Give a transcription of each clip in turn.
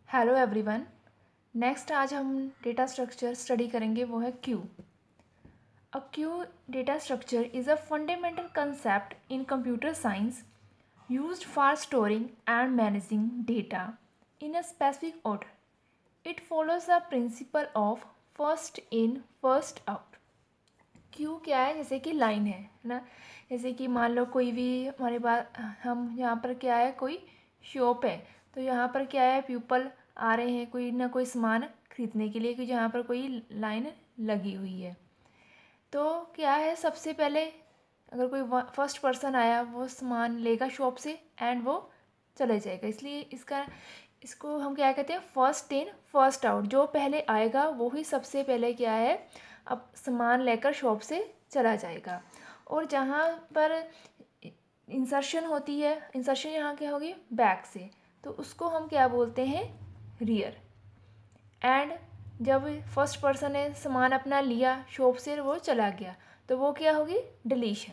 Hello everyone. Next आज हम data structure study करेंगे, वो है Q. A Q data structure is a fundamental concept in computer science used for storing and managing data in a specific order. It follows the principle of first in first out. Q क्या है? जैसे कि line है ना। जैसे कि मान लो कोई भी हमारे पास, हम यहाँ पर क्या है, कोई शॉप है, तो यहाँ पर क्या है, पीपल आ रहे हैं कोई ना कोई सामान खरीदने के लिए, कि जहाँ पर कोई लाइन लगी हुई है। तो क्या है, सबसे पहले अगर कोई फर्स्ट पर्सन आया, वो सामान लेगा शॉप से एंड वो चले जाएगा, इसलिए इसको हम क्या कहते हैं, फर्स्ट इन फर्स्ट आउट। जो पहले आएगा वो ही सबसे पहले क्या है, अब सामान लेकर शॉप से चला जाएगा। और जहाँ पर इंसर्शन होती है, इंसर्शन यहाँ क्या होगी, बैक से, तो उसको हम क्या बोलते हैं, रियर। एंड जब फर्स्ट पर्सन ने सामान अपना लिया शॉप से, वो चला गया, तो वो क्या होगी, डिलीशन।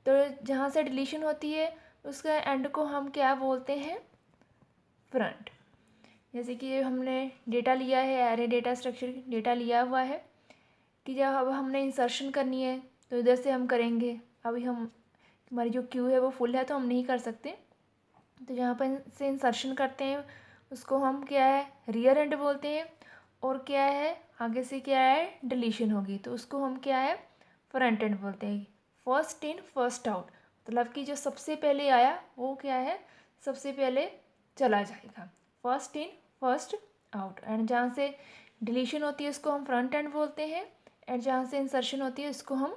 तो जहाँ से डिलीशन होती है उसका एंड को हम क्या बोलते हैं, फ्रंट। जैसे कि हमने डेटा लिया है, एरे डेटा स्ट्रक्चर डेटा लिया हुआ है, कि जब अब हमने इंसर्शन करनी है तो इधर से हम करेंगे। अभी हमारी जो क्यू है वो फुल है तो हम नहीं कर सकते, तो जहाँ पर से इंसर्शन करते हैं उसको हम क्या है, रियर एंड बोलते हैं। और क्या है, आगे से क्या है, डिलीशन होगी, तो उसको हम क्या है, फ्रंट एंड बोलते हैं। फर्स्ट इन फर्स्ट आउट, मतलब कि जो सबसे पहले आया वो क्या है, सबसे पहले चला जाएगा। First in first out. And जहाँ से डिलीशन होती है उसको हम फ्रंट एंड बोलते हैं, एंड जहाँ से इंसर्शन होती है उसको हम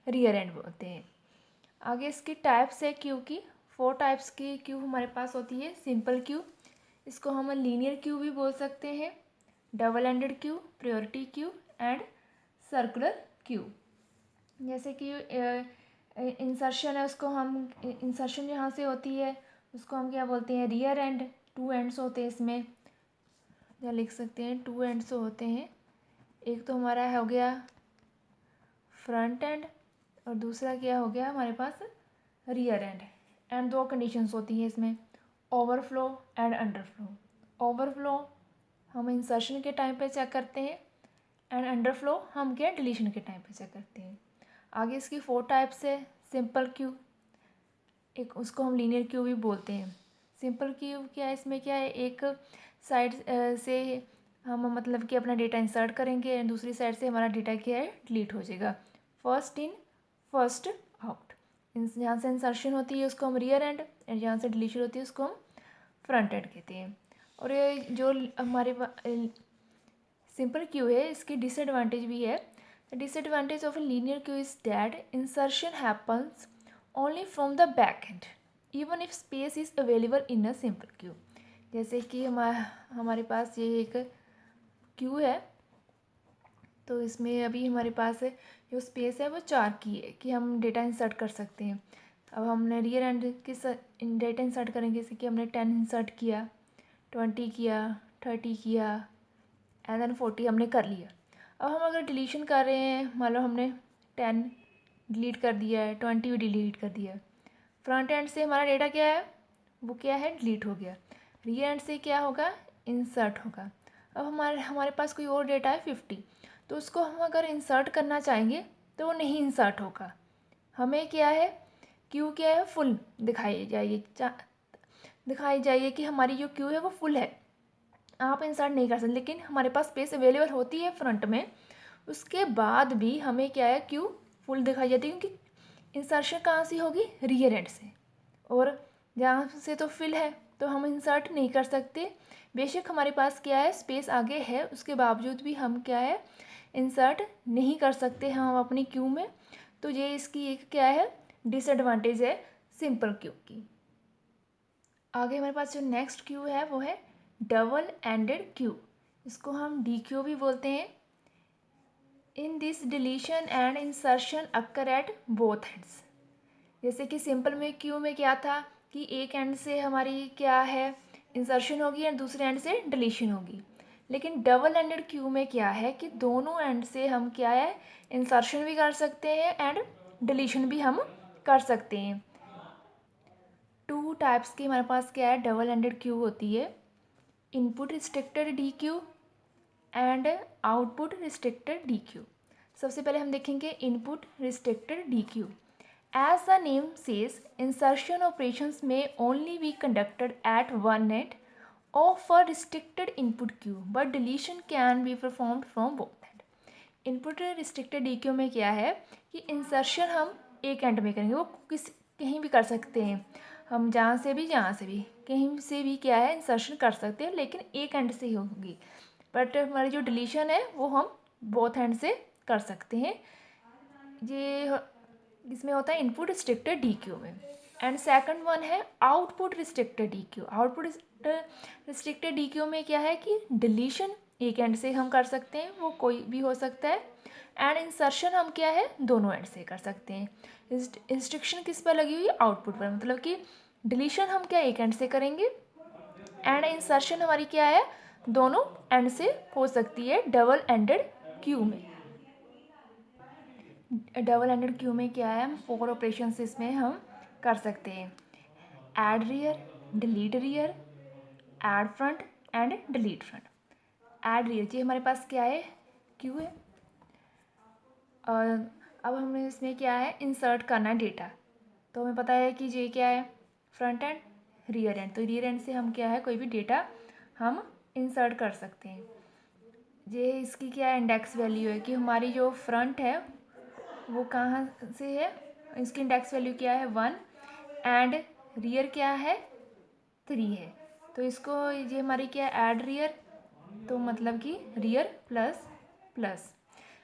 रियर एंड बोलते हैं। आगे इसकी टाइप्स है क्यू की। 4 टाइप्स की क्यू हमारे पास होती है। सिंपल क्यू, इसको हम लीनियर क्यू भी बोल सकते हैं, double ended queue, priority queue and circular queue. जैसे कि इंसर्शन है, उसको हम इंसर्शन जहाँ से होती है उसको हम क्या बोलते हैं, रियर एंड। 2 एंड्स होते हैं इसमें, या लिख सकते हैं 2 एंड्स होते हैं। एक तो हमारा हो गया फ्रंट एंड, और दूसरा क्या हो गया हमारे पास, रियर एंड। एंड 2 कंडीशंस होती हैं इसमें, ओवरफ्लो एंड अंडरफ्लो। ओवरफ्लो हम इंसर्शन के टाइम पे चेक करते हैं, एंड अंडरफ्लो हम क्या, डिलीशन के टाइम पे चेक करते हैं। आगे इसकी 4 टाइप्स है। सिंपल क्यू, एक उसको हम लीनियर क्यू भी बोलते हैं। सिंपल क्यू क्या है, इसमें क्या है, एक साइड से हम मतलब कि अपना डेटा इंसर्ट करेंगे एंड दूसरी साइड से हमारा डेटा क्या है, डिलीट हो जाएगा। First in first out. जहाँ से इंसर्शन होती है उसको हम रियर एंड जहाँ से डिलीशन होती है उसको हम फ्रंट एंड कहते हैं। और ये जो हमारे सिंपल क्यू है, इसकी डिसएडवांटेज भी है। The disadvantage of a linear Q is that insertion happens only from the back and even if space is available in a simple Q. जैसे कि हमारे पास ये एक क्यू है, तो इसमें अभी हमारे पास जो स्पेस है वो 4 की है, कि हम डेटा इंसर्ट कर सकते हैं। अब हमने रियर एंड किस डेटा इंसर्ट करेंगे, जैसे कि हमने 10 इंसर्ट किया, 20 किया, 30 किया एंड देन 40 हमने कर लिया। अब हम अगर डिलीशन कर रहे हैं, मान लो हमने 10 डिलीट कर दिया है, 20 भी डिलीट कर दिया है, फ्रंट एंड से हमारा डेटा क्या है, वो क्या है, डिलीट हो गया। रियर एंड से क्या होगा, इंसर्ट होगा। अब हमारे पास कोई और डेटा है 50, तो उसको हम अगर इंसर्ट करना चाहेंगे तो वो नहीं इंसर्ट होगा। हमें क्या है, क्यू क्या है, फुल दिखाई जाइए कि हमारी जो क्यू है वो फुल है, आप इंसर्ट नहीं कर सकते। लेकिन हमारे पास स्पेस अवेलेबल होती है फ्रंट में, उसके बाद भी हमें क्या है, क्यू फुल दिखाई जाती है, क्योंकि इंसर्शन कहाँ से होगी, रियर एंड से। और जहाँ से तो फिल है तो हम इंसर्ट नहीं कर सकते। बेशक हमारे पास क्या है, स्पेस आगे है, उसके बावजूद भी हम क्या है, इंसर्ट नहीं कर सकते हम अपनी क्यू में। तो ये इसकी एक क्या है, डिसएडवांटेज है सिंपल क्यू की। आगे हमारे पास जो नेक्स्ट क्यू है वो है डबल एंडेड क्यू, इसको हम डी क्यू भी बोलते हैं। In this deletion and insertion occur at both ends. जैसे कि सिंपल में क्यू में क्या था, कि एक एंड से हमारी क्या है, इंसर्शन होगी एंड दूसरे एंड से डिलीशन होगी। लेकिन डबल एंडेड क्यू में क्या है, कि दोनों एंड से हम क्या है, इंसर्शन भी कर सकते हैं एंड डिलीशन भी हम कर सकते हैं। 2 टाइप्स की हमारे पास क्या है, डबल एंडेड क्यू होती है। Input restricted D queue and output restricted D queue. सबसे पहले हम देखेंगे input restricted D queue. As the name says, insertion operations में only be conducted at one end of a restricted input queue, but deletion can be performed from both end. Input restricted D queue में क्या है कि insertion हम एक and में करेंगे, वो कहीं भी कर सकते हैं, हम जहाँ से भी कहीं से भी क्या है इंसर्शन कर सकते हैं, लेकिन एक एंड से ही होगी। बट हमारी जो डिलीशन है वो हम बोथ एंड से कर सकते हैं। ये इसमें होता है इनपुट रिस्ट्रिक्टेड डी क्यू में। एंड सेकंड वन है output restricted D Q. Output restricted D queue में क्या है कि डिलीशन एक एंड से हम कर सकते हैं, वो कोई भी हो सकता है, एंड इंसर्शन हम क्या है दोनों एंड से कर सकते हैं। इंस्ट्रिक्शन किस पर लगी हुई है? आउटपुट पर, मतलब कि डिलीशन हम क्या एक एंड से करेंगे, एंड इंसर्शन हमारी क्या है दोनों एंड से हो सकती है डबल एंडेड क्यू में। डबल एंडेड क्यू में क्या है, हम 4 ऑपरेशंस इसमें हम कर सकते हैं। Add rear, delete rear, add front end delete front. Add rear जी हमारे पास क्या है क्यू है, और अब हमें इसमें क्या है इंसर्ट करना है डेटा। तो हमें पता है कि ये क्या है फ्रंट एंड रियर एंड, तो रियर एंड से हम क्या है कोई भी डेटा हम इंसर्ट कर सकते हैं। ये इसकी क्या है इंडेक्स वैल्यू है कि हमारी जो फ्रंट है वो कहाँ से है, इसकी इंडेक्स वैल्यू क्या है 1 एंड रियर क्या है 3 है। तो इसको ये हमारी क्या है ऐड रियर, तो मतलब कि rear plus plus.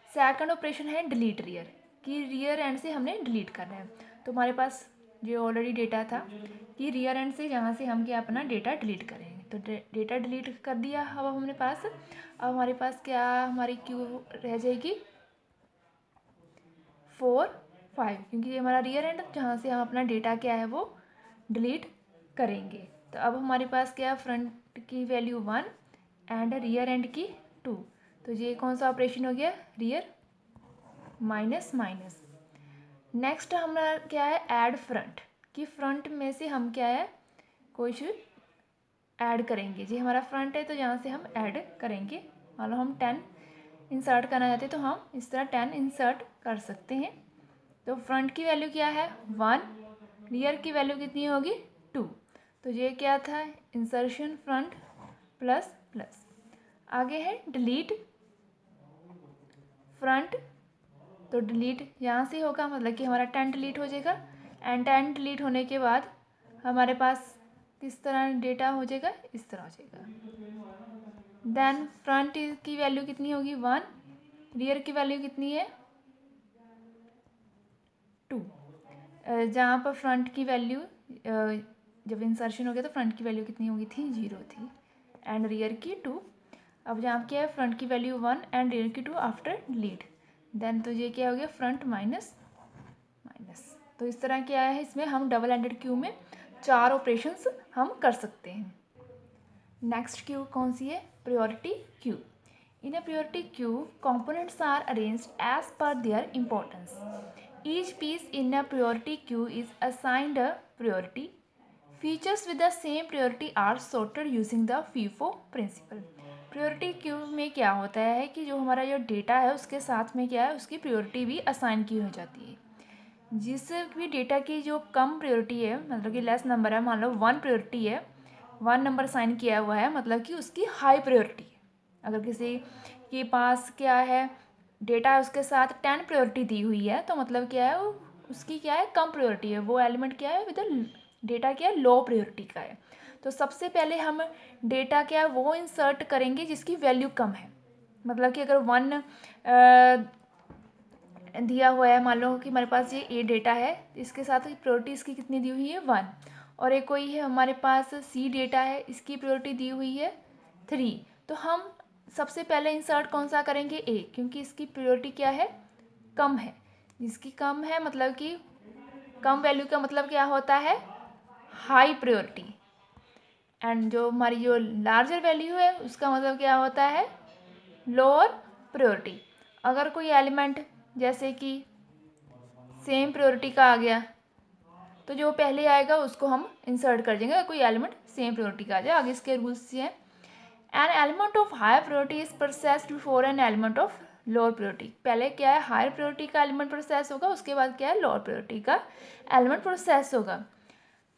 Second operation है डिलीट रियर, कि रियर एंड से हमने डिलीट करना है। तो हमारे पास जो ऑलरेडी डेटा था कि रियर एंड से जहाँ से हम क्या अपना डेटा डिलीट करेंगे, तो डेटा डिलीट कर दिया। अब हमारे पास हमारे पास क्या हमारी क्यू रह जाएगी 4 5, क्योंकि ये हमारा रियर एंड जहाँ से हम अपना डेटा क्या है वो डिलीट करेंगे। तो अब हमारे पास क्या फ्रंट की वैल्यू 1 एंड रियर एंड की 2, तो ये कौन सा ऑपरेशन हो गया रियर माइनस माइनस। नेक्स्ट हमारा क्या है ऐड फ्रंट, कि फ्रंट में से हम क्या है कुछ ऐड करेंगे। जी हमारा फ्रंट है तो यहाँ से हम ऐड करेंगे, मान लो हम 10 इंसर्ट करना चाहते हैं तो हम इस तरह 10 इंसर्ट कर सकते हैं। तो फ्रंट की वैल्यू क्या है 1, रियर की वैल्यू कितनी होगी 2, तो ये क्या था इंसर्शन फ्रंट प्लस प्लस। आगे है डिलीट फ्रंट, तो डिलीट यहाँ से होगा, मतलब कि हमारा 10 डिलीट हो जाएगा, एंड 10 डिलीट होने के बाद हमारे पास किस तरह डेटा हो जाएगा इस तरह हो जाएगा। देन फ्रंट की वैल्यू कितनी होगी 1, रियर की वैल्यू कितनी है 2। जहाँ पर फ्रंट की वैल्यू जब इंसर्शन हो गया तो फ्रंट की वैल्यू कितनी होगी थी 0 थी, एंड रियर की 2। अब जहाँ क्या है फ्रंट की वैल्यू 1 एंड रियर की 2 आफ्टर डिलीट, देन तो ये क्या हो गया फ्रंट माइनस माइनस। तो इस तरह क्या है इसमें हम डबल एंडेड क्यू में 4 ऑपरेशंस हम कर सकते हैं। नेक्स्ट क्यू कौन सी है priority queue. In a priority queue components are arranged as per their importance. Each piece in a priority queue is assigned a priority. Features with the same priority are sorted using the FIFO principle. Priority queue में क्या होता है कि जो हमारा जो data है उसके साथ में क्या है उसकी प्रायोरिटी भी असाइन की हो जाती है। जिस भी डेटा की जो कम प्रायोरिटी है, मतलब कि लेस नंबर है, मान लो 1 प्रायोरिटी है, 1 नंबर असाइन किया हुआ है, मतलब कि उसकी हाई प्रायोरिटी है। अगर किसी के पास क्या है डेटा उसके साथ 10 प्रायोरिटी दी हुई है, तो मतलब क्या है वो उसकी क्या है कम प्रायोरिटी है, वो एलिमेंट क्या है विद डेटा क्या है लो प्रायोरिटी का है। तो सबसे पहले हम डेटा क्या है वो इंसर्ट करेंगे जिसकी वैल्यू कम है। मतलब कि अगर 1 दिया हुआ है, मान लो कि हमारे पास ये ए डेटा है, इसके साथ प्रायोरिटी इसकी कितनी दी हुई है 1, और एक कोई है हमारे पास सी डेटा है, इसकी प्रायोरिटी दी हुई है 3, तो हम सबसे पहले इंसर्ट कौन सा करेंगे ए, क्योंकि इसकी प्रायोरिटी क्या है कम है। जिसकी कम है मतलब कि कम वैल्यू का मतलब क्या होता है हाई प्रायोरिटी, एंड जो हमारी जो लार्जर वैल्यू है उसका मतलब क्या होता है लोअर प्रायोरिटी। अगर कोई एलिमेंट जैसे कि सेम प्रायोरिटी का आ गया तो जो पहले आएगा उसको हम इंसर्ट कर देंगे, कोई एलिमेंट सेम प्रायोरिटी का आ जाए। आगे इसके रूल्स हैं an element of higher priority is processed before an element of lower priority. पहले क्या है, हायर प्रायोरिटी का एलिमेंट प्रोसेस होगा, उसके बाद क्या है, लोअर प्रायोरिटी का एलिमेंट प्रोसेस होगा।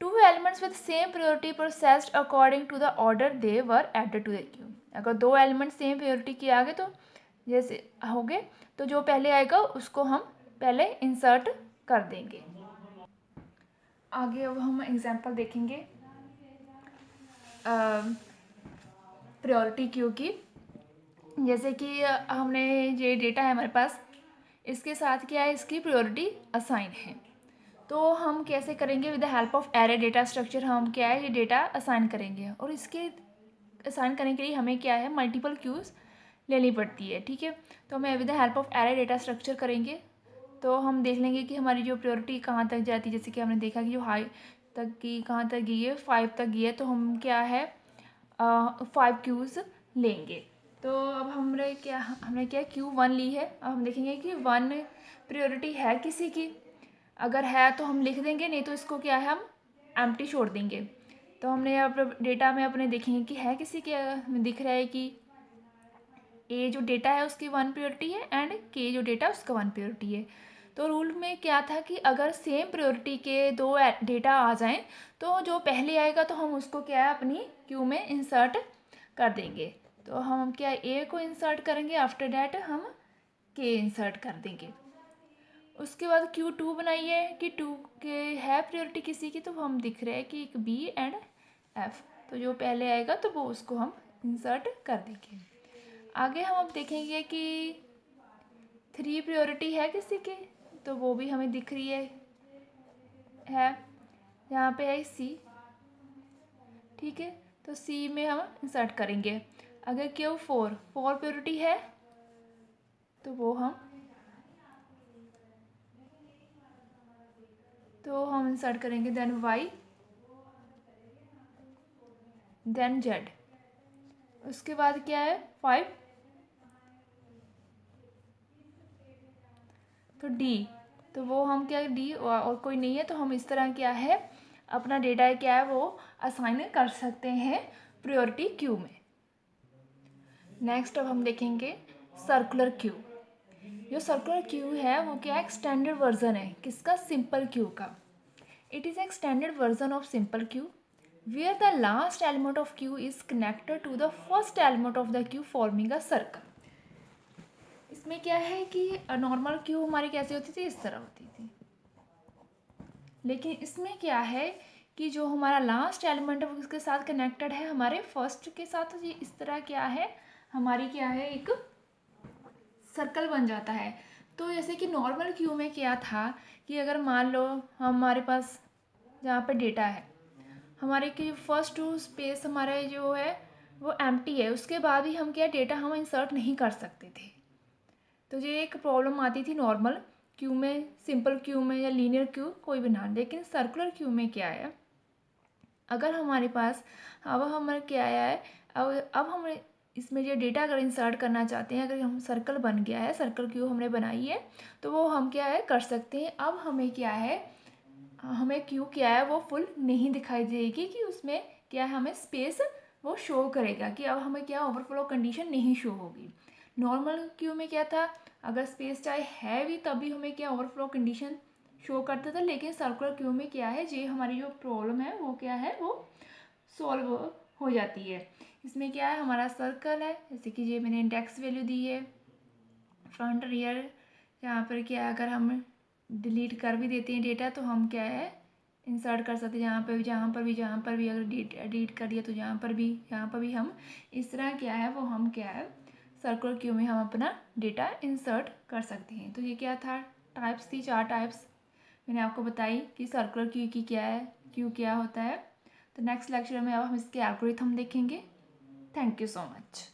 Two elements with same priority processed according to the order they were added to the queue. अगर दो एलिमेंट सेम प्रायोरिटी के आगे तो जैसे हो गए, तो जो पहले आएगा उसको हम पहले इंसर्ट कर देंगे। आगे अब हम एग्जांपल देखेंगे प्रायोरिटी क्यू की। जैसे कि हमने ये डेटा है हमारे पास, इसके साथ क्या है, इसकी प्रायोरिटी असाइन है। तो हम कैसे करेंगे, with the help of array data structure हम क्या है, ये डेटा असाइन करेंगे। और इसके असाइन करने के लिए हमें क्या है, मल्टीपल क्यूज़ लेनी पड़ती है, ठीक है। तो हमें with the help of array data structure करेंगे तो हम देख लेंगे कि हमारी जो प्रायोरिटी कहाँ तक जाती है। जैसे कि हमने देखा कि जो हाई तक की कहाँ तक गई है, 5 तक गई है, तो हम क्या है 5 क्यूज़ लेंगे। तो अब हमने क्या Q1 ली है। अब हम देखेंगे कि 1 प्रायोरिटी है किसी की, अगर है तो हम लिख देंगे, नहीं तो इसको क्या है हम एम्प्टी छोड़ देंगे। तो हमने अब डेटा में अपने देखेंगे कि है किसी के, हमें दिख रहा है कि ए जो डेटा है उसकी 1 प्रायोरिटी है एंड के जो डेटा उसका 1 प्रायोरिटी है। तो रूल में क्या था कि अगर सेम प्रायोरिटी के दो डेटा आ जाएं तो जो पहले आएगा तो हम उसको क्या है अपनी क्यू में इंसर्ट कर देंगे। तो हम क्या ए को इंसर्ट करेंगे, आफ्टर डैट हम के इंसर्ट कर देंगे। उसके बाद Q2 बनाइए कि 2 के है प्रायोरिटी किसी की, तो हम दिख रहे हैं कि एक B एंड F, तो जो पहले आएगा तो वो उसको हम इंसर्ट कर देंगे। आगे हम अब देखेंगे कि 3 प्रायोरिटी है किसी की, तो वो भी हमें दिख रही है यहाँ पे है C, ठीक है। तो C में हम इंसर्ट करेंगे। अगर Q4 प्रायोरिटी है तो वो हम इंसर्ट करेंगे, देन Y, देन Z। उसके बाद क्या है 5, तो D, तो वो हम क्या D और कोई नहीं है, तो हम इस तरह क्या है अपना डेटा क्या है वो असाइन कर सकते हैं प्रायोरिटी क्यू में। नेक्स्ट अब हम देखेंगे सर्कुलर क्यू। जो सर्कुलर क्यू है वो क्या है, एक्सटेंडेड वर्जन है किसका, सिंपल क्यू का। It is extended version of simple Q where the last element of queue is connected to the first element of the queue forming a circle। इसमें क्या है कि नॉर्मल क्यू हमारी कैसे होती थी, इस तरह होती थी, लेकिन इसमें क्या है कि जो हमारा लास्ट एलिमेंट है वो उसके साथ कनेक्टेड है हमारे फर्स्ट के साथ। ये इस तरह क्या है हमारी क्या है एक सर्कल बन जाता है। तो जैसे कि नॉर्मल क्यू में क्या था कि अगर मान लो हमारे पास जहाँ पे डेटा है, हमारे की फर्स्ट टू स्पेस हमारे जो है वो एम्प्टी है, उसके बाद भी हम क्या डेटा हम इंसर्ट नहीं कर सकते थे। तो ये एक प्रॉब्लम आती थी नॉर्मल क्यू में, सिंपल क्यू में या लीनियर क्यू कोई भी ना। लेकिन सर्कुलर क्यू में क्या है, अगर हमारे पास अब हमारे क्या आया है, अब हम इसमें जो डेटा अगर इंसर्ट करना चाहते हैं, अगर हम सर्कल बन गया है, सर्कल क्यू हमने बनाई है, तो वो हम क्या है कर सकते हैं। अब हमें क्या है, हमें क्यू क्या है वो फुल नहीं दिखाई देगी कि उसमें क्या है हमें स्पेस वो शो करेगा कि अब हमें क्या ओवरफ्लो कंडीशन नहीं शो होगी। नॉर्मल क्यू में क्या था, अगर स्पेस चाहे है भी तब भी हमें क्या ओवरफ्लो कंडीशन शो करता था। लेकिन सर्कुलर क्यू में क्या है, ये हमारी जो प्रॉब्लम है वो क्या है वो सॉल्व हो जाती है। इसमें क्या है हमारा सर्कल है, जैसे कि ये मैंने इंडेक्स वैल्यू दी है, फ्रंट रियर, यहाँ पर क्या है अगर हम डिलीट कर भी देते हैं डेटा तो हम क्या है इंसर्ट कर सकते हैं जहाँ पर भी अगर डिलीट कर दिया तो यहाँ पर भी हम इस तरह क्या है वो हम क्या है सर्कुलर क्यू में हम अपना डेटा इंसर्ट कर सकते हैं। तो ये क्या था, टाइप्स थी, 4 टाइप्स मैंने आपको बताई कि सर्कुलर क्यू की क्या है, क्यू क्या होता है। तो नेक्स्ट लेक्चर में अब हम इसके एल्गोरिथम देखेंगे। Thank you so much.